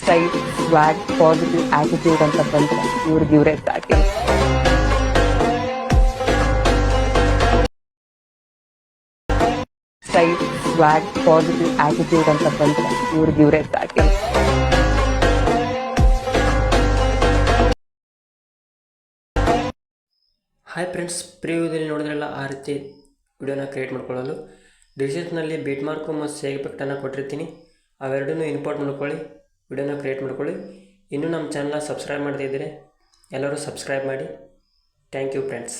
Style, ಸ್ವಾಗ್, positive attitude ಅಂತ ಬಂದ್ರೆ ಇವ್ರಿಗೆ ಸ್ಟಾರ್ಟಿಂಗ್. ಸ್ಟೈಲ್, ಸ್ವಾಗ್, ಪಾಸಿಟಿವ್ ಆಟಿಟ್ಯೂಡ್ ಅಂತ ಬಂದ್ರೆ ಇವ್ರಿಗೆ ಸ್ಟಾರ್ಟಿಂಗ್. ಹಾಯ್ ಫ್ರೆಂಡ್ಸ್, ಪ್ರಿವ್ಯೂದಲ್ಲಿ ನೋಡಿದ್ರಲ್ಲ ಆ ರೀತಿ ವಿಡಿಯೋನ ಕ್ರಿಯೇಟ್ ಮಾಡ್ಕೊಳ್ಳಲು ಡಿಸ್ಕ್ರಿಪ್ಷನಲ್ಲಿ ಬೀಟ್ ಮಾರ್ಕು ಮತ್ತು ಸೇವ್ ಎಫೆಕ್ಟನ್ನು ಕೊಟ್ಟಿರ್ತೀನಿ. ಅವೆರಡನ್ನೂ ಇಂಪೋರ್ಟ್ ಮಾಡ್ಕೊಳ್ಳಿ, ವಿಡಿಯೋನ ಕ್ರಿಯೇಟ್ ಮಾಡ್ಕೊಳ್ಳಿ. ಇನ್ನೂ ನಮ್ಮ ಚಾನಲ್ನ ಸಬ್ಸ್ಕ್ರೈಬ್ ಮಾಡದೇ ಇದ್ದರೆ ಎಲ್ಲರೂ ಸಬ್ಸ್ಕ್ರೈಬ್ ಮಾಡಿ. Thank you friends.